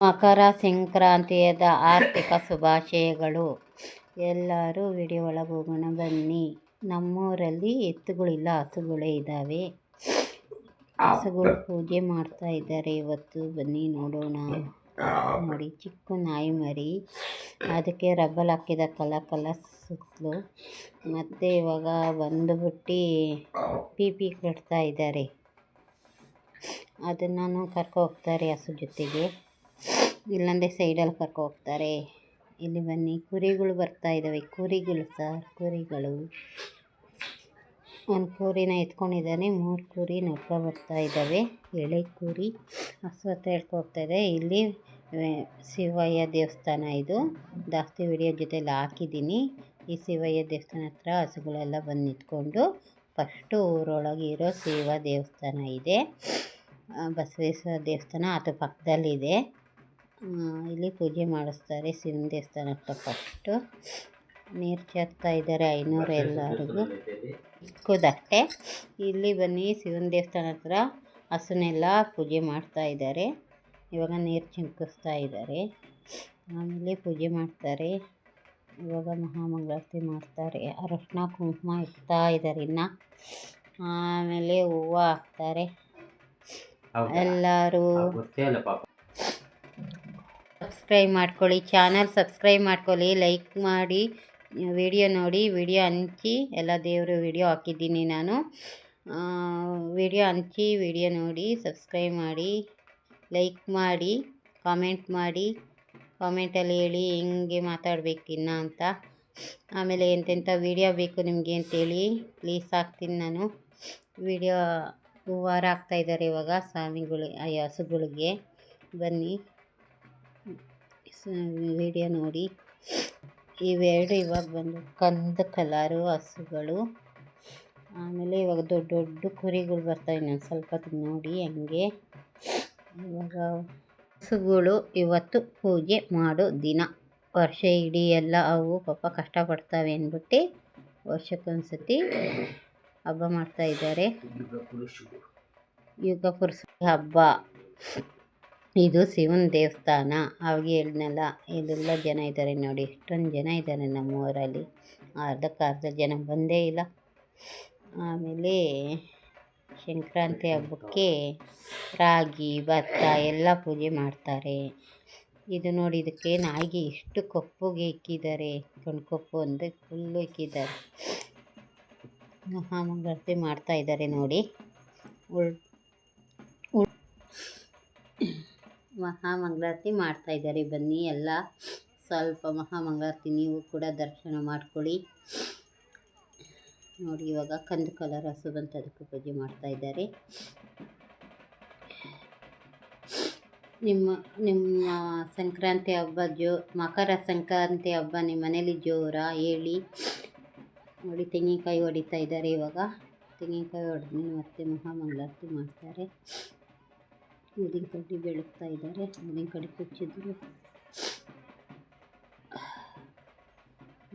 ಮಕರ ಸಂಕ್ರಾಂತಿಯದ ಆರ್ಥಿಕ ಶುಭಾಶಯಗಳು. ಎಲ್ಲರೂ ವಿಡಿಯೋ ಒಳಗೆ ಹೋಗೋಣ ಬನ್ನಿ. ನಮ್ಮೂರಲ್ಲಿ ಎತ್ತುಗಳಿಲ್ಲ, ಹಸುಗಳೇ ಇದ್ದಾವೆ. ಹಸುಗಳು ಪೂಜೆ ಮಾಡ್ತಾ ಇದ್ದಾರೆ ಇವತ್ತು. ಬನ್ನಿ ನೋಡೋಣ. ನೋಡಿ, ಚಿಕ್ಕ ನಾಯಿ ಮರಿ, ಅದಕ್ಕೆ ರಬ್ಬಲ್ ಹಾಕಿದ ಕಲ ಸುತ್ತಲೂ. ಮತ್ತು ಇವಾಗ ಬಂದುಬಿಟ್ಟು ಪಿ ಕಟ್ತಾ ಇದ್ದಾರೆ. ಅದನ್ನು ಕರ್ಕೊ ಹೋಗ್ತಾರೆ ಹಸು ಜೊತೆಗೆ, ಇಲ್ಲಾಂದರೆ ಸೈಡಲ್ಲಿ ಕರ್ಕೊ ಹೋಗ್ತಾರೆ. ಇಲ್ಲಿ ಬನ್ನಿ, ಕುರಿಗಳು ಬರ್ತಾ ಇದ್ದಾವೆ. ಕುರಿಗಳು ಒಂದು ಕುರಿನ ಎತ್ಕೊಂಡಿದ್ದಾನೆ, 3 ಕುರಿ ನಡ್ಕೊ ಬರ್ತಾ ಇದ್ದಾವೆ. ಎಳೆ ಕುರಿ ಹಸು ಹತ್ರ ಹೋಗ್ತಾ ಇದೆ. ಇಲ್ಲಿ ಶಿವಯ್ಯ ದೇವಸ್ಥಾನ. ಇದು ಜಾಸ್ತಿ ವಿಡಿಯೋ ಜೊತೆಲಿ ಹಾಕಿದ್ದೀನಿ. ಈ ಶಿವಯ್ಯ ದೇವಸ್ಥಾನ ಹತ್ರ ಹಸುಗಳೆಲ್ಲ ಬಂದು ನಿಂತ್ಕೊಂಡು, ಫಸ್ಟು ಊರೊಳಗೆ ಇರೋ ಶಿವ ದೇವಸ್ಥಾನ ಇದೆ, ಬಸವೇಶ್ವರ ದೇವಸ್ಥಾನ ಅದ್ರ ಪಕ್ಕದಲ್ಲಿದೆ. ಇಲ್ಲಿ ಪೂಜೆ ಮಾಡಿಸ್ತಾರೆ ಶಿವನ ದೇವಸ್ಥಾನ ಹತ್ರ. ಫಸ್ಟು ನೀರು ಚೆರ್ತಾ ಇದ್ದಾರೆ 500 ಎಲ್ಲರಿಗೂ, ಚಿಕ್ಕದಷ್ಟೇ. ಇಲ್ಲಿ ಬನ್ನಿ, ಶಿವನ ದೇವಸ್ಥಾನ ಹತ್ರ ಹಸುನೆಲ್ಲ ಪೂಜೆ ಮಾಡ್ತಾ ಇದ್ದಾರೆ. ಇವಾಗ ನೀರು ಚಿಂಕಿಸ್ತಾ ಇದ್ದಾರೆ, ಆಮೇಲೆ ಪೂಜೆ ಮಾಡ್ತಾರೆ. ಇವಾಗ ಮಹಾಮಂಗಳಾರತಿ ಮಾಡ್ತಾರೆ. ಅರಶಿನ ಕುಂಕುಮ ಇಡ್ತಾ ಇದ್ದಾರೆ ಇನ್ನು, ಆಮೇಲೆ ಹೂವು ಹಾಕ್ತಾರೆ. ಎಲ್ಲರೂ ಸಬ್ಸ್ಕ್ರೈಬ್ ಮಾಡ್ಕೊಳ್ಳಿ, ಚಾನಲ್ ಸಬ್ಸ್ಕ್ರೈಬ್ ಮಾಡ್ಕೊಳ್ಳಿ, ಲೈಕ್ ಮಾಡಿ, ವಿಡಿಯೋ ನೋಡಿ, ವಿಡಿಯೋ ಹಂಚಿ. ಎಲ್ಲ ದೇವರು ವಿಡಿಯೋ ಹಾಕಿದ್ದೀನಿ ನಾನು. ವಿಡಿಯೋ ಹಂಚಿ, ವಿಡಿಯೋ ನೋಡಿ, ಸಬ್ಸ್ಕ್ರೈಬ್ ಮಾಡಿ, ಲೈಕ್ ಮಾಡಿ, ಕಾಮೆಂಟ್ ಮಾಡಿ. ಕಾಮೆಂಟಲ್ಲಿ ಹೇಳಿ ಹೆಂಗೆ ಮಾತಾಡಬೇಕಿನ್ನ ಅಂತ. ಆಮೇಲೆ ಎಂತೆಂಥ ವಿಡಿಯೋ ಬೇಕು ನಿಮಗೆ ಅಂತೇಳಿ ಪ್ಲೀಸ್ ಹಾಕ್ತೀನಿ ನಾನು ವಿಡಿಯೋ. ಹೂವಾರ ಹಾಕ್ತಾಯಿದ್ದಾರೆ ಇವಾಗ ಹಸುಗಳಿಗೆ. ಬನ್ನಿ ವಿಡಿಯೋ ನೋಡಿ. ಇವೆರಡು ಇವಾಗ ಬಂದು ಕಂದು ಕಲರು ಹಸುಗಳು. ಆಮೇಲೆ ಇವಾಗ ದೊಡ್ಡ ದೊಡ್ಡ ಕುರಿಗಳು ಬರ್ತಾವೆ. ಇನ್ನೊಂದು ಸ್ವಲ್ಪ ನೋಡಿ ಹಂಗೆ. ಇವಾಗ ಹಸುಗಳು ಇವತ್ತು ಪೂಜೆ ಮಾಡೋ ದಿನ. ವರ್ಷ ಇಡೀ ಎಲ್ಲ ಅವು ಪಾಪ ಕಷ್ಟಪಡ್ತಾವೆ ಅಂದ್ಬಿಟ್ಟು ವರ್ಷಕ್ಕೊಂದ್ಸತಿ ಹಬ್ಬ ಮಾಡ್ತಾಯಿದ್ದಾರೆ. ಯುಗ ಪುರುಷ ಹಬ್ಬ. ಇದು ಶಿವನ ದೇವಸ್ಥಾನ. ಅವಾಗ ಹೇಳಿದ್ನಲ್ಲ, ಇದೆಲ್ಲ ಜನ ಇದ್ದಾರೆ ನೋಡಿ, ಎಷ್ಟೊಂದು ಜನ ಇದ್ದಾರೆ ನಮ್ಮೂರಲ್ಲಿ. ಅರ್ಧ ಜನ ಬಂದೇ ಇಲ್ಲ. ಆಮೇಲೆ ಸಂಕ್ರಾಂತಿ ಹಬ್ಬಕ್ಕೆ ರಾಗಿ ಭತ್ತ ಎಲ್ಲ ಪೂಜೆ ಮಾಡ್ತಾರೆ. ಇದು ನೋಡಿ, ಇದಕ್ಕೆ ನಾಯಿಗೆ ಎಷ್ಟು ಕಪ್ಪುಗೆ ಇಕ್ಕಿದ್ದಾರೆ. ಕಣ್ಕೊಪ್ಪು ಅಂದರೆ ಫುಲ್ಲು ಇಕ್ಕಿದ್ದಾರೆ. ಮಹಾಮಂಗಳಾರತಿ ಮಾಡ್ತಾ ಇದ್ದಾರೆ ನೋಡಿ. ಮಹಾಮಂಗಳಾರತಿ ಮಾಡ್ತಾ ಇದ್ದಾರೆ. ಬನ್ನಿ ಎಲ್ಲ ಸ್ವಲ್ಪ ಮಹಾಮಂಗಳಾರತಿ ನೀವು ಕೂಡ ದರ್ಶನ ಮಾಡ್ಕೊಳ್ಳಿ ನೋಡಿ. ಇವಾಗ ಕಂದು ಕಲರ್ ಹಸು ಬಂತು, ಅದಕ್ಕೆ ಪೂಜೆ ಮಾಡ್ತಾ ಇದ್ದಾರೆ. ನಿಮ್ಮ ಸಂಕ್ರಾಂತಿ ಹಬ್ಬ ಮಕರ ಸಂಕ್ರಾಂತಿ ಹಬ್ಬ ನಿಮ್ಮ ಮನೇಲಿ ಜೋರ ಹೇಳಿ ನೋಡಿ. ತೆಂಗಿನಕಾಯಿ ಹೊಡಿತಾ ಇದ್ದಾರೆ. ಇವಾಗ ತೆಂಗಿನಕಾಯಿ ಹೊಡೆದ್ಮೇಲೆ ಮತ್ತೆ ಮಹಾಮಂಗಳಾರತಿ ಮಾಡ್ತಾರೆ. ಊದಿನ ಕಡ್ಡಿ ಬೆಳಗ್ತಾ ಇದ್ದಾರೆ. ಊದಿನ ಕಡ್ಡಿ ಕುಚ್ಚಿದ್ರು.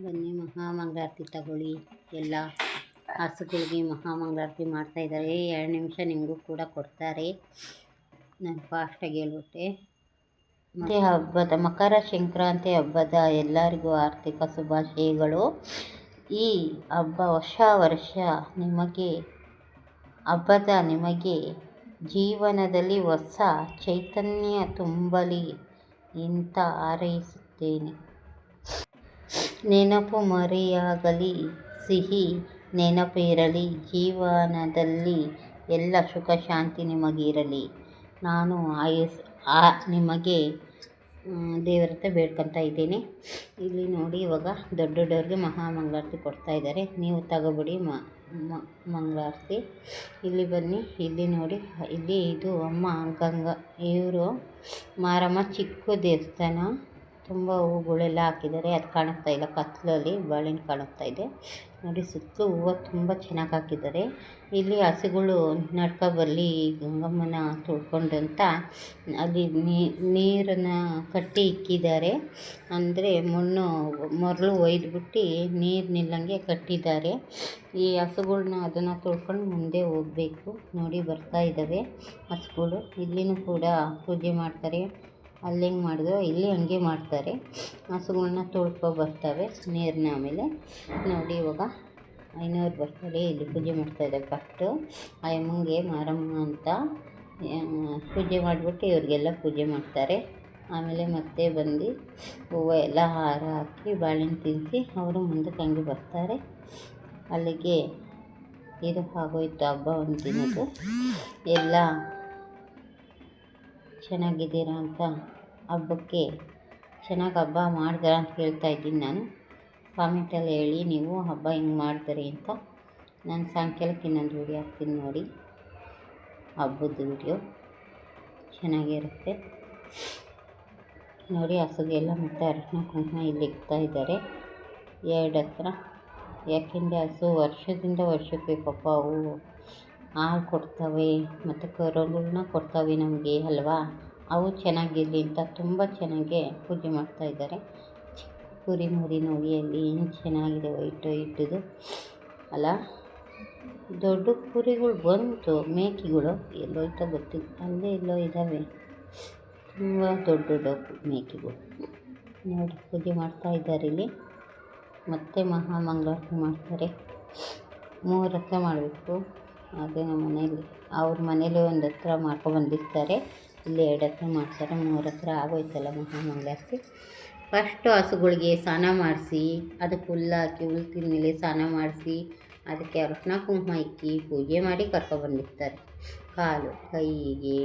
ಬನ್ನಿ ಮಹಾಮಂಗಳಾರತಿ ತಗೊಳ್ಳಿ. ಎಲ್ಲ ಹಸುಗಳಿಗೆ ಮಹಾಮಂಗಳಾರತಿ ಮಾಡ್ತಾ ಇದ್ದಾರೆ. 2 ನಿಮಿಷ ನಿಮಗೂ ಕೂಡ ಕೊಡ್ತಾರೆ. ನಾನು ಫಾಸ್ಟಾಗಿ ಹೇಳ್ಬಿಟ್ಟೆ. ಮತ್ತು ಮಕರ ಸಂಕ್ರಾಂತಿ ಹಬ್ಬದ ಎಲ್ಲರಿಗೂ ಆರ್ಥಿಕ ಶುಭಾಶಯಗಳು. ಈ ಹಬ್ಬ ವರ್ಷ ನಿಮಗೆ ಜೀವನದಲ್ಲಿ ಹೊಸ ಚೈತನ್ಯ ತುಂಬಲಿ ಅಂತ ಹಾರೈಸುತ್ತೇನೆ. ನೆನಪು ಮರೆಯಾಗಲಿ, ಸಿಹಿ ನೆನಪು ಇರಲಿ. ಜೀವನದಲ್ಲಿ ಎಲ್ಲ ಸುಖ ಶಾಂತಿ ನಿಮಗಿರಲಿ. ನಾನು ನಿಮಗೆ ದೇವರ ಹತ್ರ ಬೇಡ್ಕೊತಾ ಇದ್ದೀನಿ. ಇಲ್ಲಿ ನೋಡಿ, ಇವಾಗ ದೊಡ್ಡವ್ರಿಗೆ ಮಹಾಮಂಗಳಾರತಿ ಕೊಡ್ತಾ ಇದ್ದಾರೆ. ನೀವು ತಗೋಬಿಡಿ ಮಂಗಳಾರತಿ. ಇಲ್ಲಿ ಬನ್ನಿ, ಇಲ್ಲಿ ನೋಡಿ, ಇಲ್ಲಿ ಇದು ಅಮ್ಮ ಗಂಗಾ. ಇವರು ಮಾರಮ್ಮ. ಚಿಕ್ಕ ದೇವಸ್ಥಾನ, ತುಂಬ ಹೂಗಳೆಲ್ಲ ಹಾಕಿದ್ದಾರೆ. ಅದು ಕಾಣಿಸ್ತಾ ಇಲ್ಲ, ಕತ್ತಲಲ್ಲಿ ಬಾಳೆಹಣ್ಣು ಕಾಣಿಸ್ತಾ ಇದೆ ನೋಡಿ. ಸುತ್ತಲೂ ಹೂವು ತುಂಬ ಚೆನ್ನಾಗಿ ಹಾಕಿದ್ದಾರೆ. ಇಲ್ಲಿ ಹಸುಗಳು ನಡ್ಕೊ ಬರಲಿ ಗಂಗಮ್ಮನ ತುಳ್ಕೊಂಡು ಅಂತ ಅಲ್ಲಿ ನೀರನ್ನು ಕಟ್ಟಿ ಇಕ್ಕಿದ್ದಾರೆ. ಅಂದರೆ ಮೊರಲು ಒಯ್ದುಬಿಟ್ಟು ನೀರು ನಿಲ್ಲಂಗೆ ಕಟ್ಟಿದ್ದಾರೆ. ಈ ಹಸುಗಳ್ನ ಅದನ್ನು ತೊಳ್ಕೊಂಡು ಮುಂದೆ ಹೋಗಬೇಕು ನೋಡಿ. ಬರ್ತಾ ಇದ್ದಾವೆ ಹಸುಗಳು. ಇಲ್ಲಿನೂ ಕೂಡ ಪೂಜೆ ಮಾಡ್ತಾರೆ. ಅಲ್ಲಿ ಹೆಂಗೆ ಮಾಡಿದ್ರು ಇಲ್ಲಿ ಹಂಗೆ ಮಾಡ್ತಾರೆ. ಹಸುಗಳ್ನ ತೊಳ್ಕೊ ಬರ್ತವೆ ನೀರನ್ನ. ಆಮೇಲೆ ನೋಡಿ ಇವಾಗ ಐನೋರು ಬರ್ತಾರೆ, ಇಲ್ಲಿ ಪೂಜೆ ಮಾಡ್ತಾಯಿದ್ದಾರೆ. ಫಸ್ಟು ಆ ಯಮ್ಮಂಗೆ ಮಾರಮ್ಮ ಅಂತ ಪೂಜೆ ಮಾಡಿಬಿಟ್ಟು ಇವ್ರಿಗೆಲ್ಲ ಪೂಜೆ ಮಾಡ್ತಾರೆ. ಆಮೇಲೆ ಮತ್ತೆ ಬಂದು ಹೂವು ಎಲ್ಲ ಹಾರ ಹಾಕಿ ಬಾಳೆಹಣ್ಣು ತಿನ್ನಿಸಿ ಅವರು ಮುಂದಕ್ಕೆ ಹಂಗೆ ಬರ್ತಾರೆ. ಅಲ್ಲಿಗೆ ಇದು ಆಗೋಯ್ತು ಹಬ್ಬ ಒಂದು ದಿನದ್ದು. ಎಲ್ಲ ಚೆನ್ನಾಗಿದ್ದೀರಾ ಅಂತ ಹಬ್ಬಕ್ಕೆ ಚೆನ್ನಾಗಿ ಹಬ್ಬ ಮಾಡಿದ್ರ ಅಂತ ಹೇಳ್ತಾಯಿದ್ದೀನಿ ನಾನು. ಕಾಮೆಂಟಲ್ಲಿ ಹೇಳಿ ನೀವು ಹಬ್ಬ ಹೆಂಗೆ ಮಾಡ್ತೀರಿ ಅಂತ. ನಾನು ಸಾಯಂಕಾಲಕ್ಕೆ ಇನ್ನೊಂದು ವೀಡಿಯೋ ಹಾಕ್ತೀನಿ ನೋಡಿ, ಹಬ್ಬದ ವೀಡಿಯೋ ಚೆನ್ನಾಗಿರುತ್ತೆ ನೋಡಿ. ಹಸುಗೆಲ್ಲ ಮತ್ತು ಅರಿಶಿನ ಕುಂಕುಮ ಇಲ್ಲಿ ಇಡ್ತಾ ಇದ್ದಾರೆ ಎರಡು ಹತ್ರ. ಯಾಕೆಂದರೆ ಹಸು ವರ್ಷದಿಂದ ವರ್ಷಕ್ಕೆ ಪಾಪ ಅವು ಹಾಲು ಕೊಡ್ತವೆ ಮತ್ತು ಕರುಗಳನ್ನ ಕೊಡ್ತವೆ ನಮಗೆ ಅಲ್ವಾ. ಅವು ಚೆನ್ನಾಗಿರಲಿ ಅಂತ ತುಂಬ ಚೆನ್ನಾಗೇ ಪೂಜೆ ಮಾಡ್ತಾಯಿದ್ದಾರೆ. ಚಿಕ್ಕ ಕುರಿ ಮರಿ ನೋಡಿ ಅಲ್ಲಿ ಏನು ಚೆನ್ನಾಗಿದೆ, ವೈಟು ಅಲ್ಲ. ದೊಡ್ಡ ಕುರಿಗಳು ಬಂತು, ಮೇಕೆಗಳು ಎಲ್ಲೋಯ್ತೋ ಗೊತ್ತಿಲ್ಲ, ಅಲ್ಲೇ ಎಲ್ಲೋ ಇದ್ದಾವೆ ತುಂಬ ದೊಡ್ಡ ಮೇಕೆಗಳು ನೋಡಿ. ಪೂಜೆ ಮಾಡ್ತಾಯಿದ್ದಾರೆ ಇಲ್ಲಿ. ಮತ್ತೆ ಮಹಾಮಂಗಳಾರತಿ ಮಾಡ್ತಾರೆ. 3 ಹತ್ರ ಮಾಡಬೇಕು. ಅದೇ ನಮ್ಮ ಮನೇಲಿ ಅವ್ರ ಮನೇಲಿ ಒಂದು ಹತ್ರ ಮಾಡ್ಕೊಬಂದಿರ್ತಾರೆ, ಇಲ್ಲಿ 2 ಹತ್ರ ಮಾಡ್ತಾರೆ. 3 ಹತ್ರ ಆಗೋಯ್ತಲ್ಲ ಮಹಾಮಂಗಳಾರತಿ. ಫಸ್ಟು ಹಸುಗಳಿಗೆ ಸ್ನಾನ ಮಾಡಿಸಿ, ಅದಕ್ಕೆ ಹುಲ್ಲು ಹಾಕಿ, ಹುಲ್ಲು ತಿಂದಮೇಲೆ ಸ್ನಾನ ಮಾಡಿಸಿ, ಅದಕ್ಕೆ ಅರಿಶಿನ ಕುಂಕುಮ ಇಕ್ಕಿ ಪೂಜೆ ಮಾಡಿ ಕರ್ಕೊಬಂದಿರ್ತಾರೆ. ಕಾಲು ಕೈಗೆ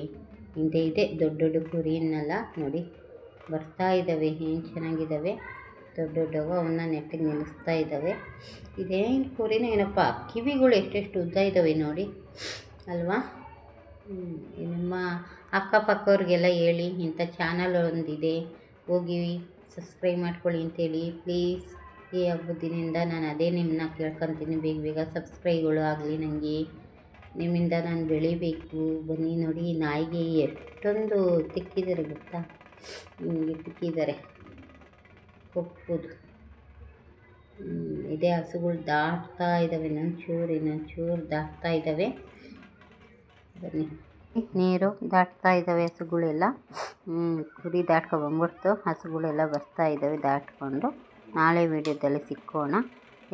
ಇದೆ ದೊಡ್ಡ ಕುರಿಯನ್ನೆಲ್ಲ ನೋಡಿ ಬರ್ತಾ ಇದ್ದಾವೆ. ಏನು ಚೆನ್ನಾಗಿದ್ದಾವೆ, ದೊಡ್ಡವು. ಅವನ್ನ ನೆಟ್ಟಿಗೆ ನಿಲ್ಲಿಸ್ತಾ ಇದ್ದಾವೆ. ಇದೇನು ಕುರಿನೋ ಏನಪ್ಪ, ಕಿವಿಗಳು ಎಷ್ಟೆಷ್ಟು ಉದ್ದ ಇದ್ದಾವೆ ನೋಡಿ ಅಲ್ವಾ. ನಿಮ್ಮ ಅಕ್ಕಪಕ್ಕವ್ರಿಗೆಲ್ಲ ಹೇಳಿ, ಇಂಥ ಚಾನಲ್ ಒಂದಿದೆ, ಹೋಗಿ ಸಬ್ಸ್ಕ್ರೈಬ್ ಮಾಡ್ಕೊಳ್ಳಿ ಅಂತೇಳಿ ಪ್ಲೀಸ್. ಈ ಹಬ್ಬದ ದಿನದಿಂದ ನಾನು ಅದೇ ನಿಮ್ಮನ್ನ ಕೇಳ್ಕೊತೀನಿ, ಬೇಗ ಸಬ್ಸ್ಕ್ರೈಬ್ಗಳು ಆಗಲಿ ನನಗೆ. ನಿಮ್ಮಿಂದ ನಾನು ಬೆಳಿಬೇಕು. ಬನ್ನಿ ನೋಡಿ, ನಾಯಿಗೆ ಎಷ್ಟೊಂದು ತಿಕ್ಕಿದ್ದಾರೆ ಗೊತ್ತಾ, ಹಿಂಗೆ ತಿಕ್ಕಿದ್ದಾರೆ ಕೊಪ್ಪುದು. ಇದೇ ಹಸುಗಳು ದಾಟ್ತಾ ಇದ್ದಾವೆ, ಇನ್ನೊಂಚೂರು ದಾಟ್ತಾ ಇದ್ದಾವೆ. ಬನ್ನಿ, ನೀರು ದಾಟ್ತಾ ಇದ್ದಾವೆ ಹಸುಗಳೆಲ್ಲ. ಕುರಿ ದಾಟ್ಕೊಬಂದ್ಬಿಡ್ತು, ಹಸುಗಳೆಲ್ಲ ಬರ್ತಾ ಇದ್ದಾವೆ ದಾಟ್ಕೊಂಡು. ನಾಳೆ ವೀಡಿಯೋದಲ್ಲಿ ಸಿಕ್ಕೋಣ.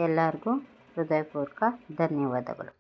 ಎಲ್ಲರಿಗೂ ಹೃದಯಪೂರ್ವಕ ಧನ್ಯವಾದಗಳು.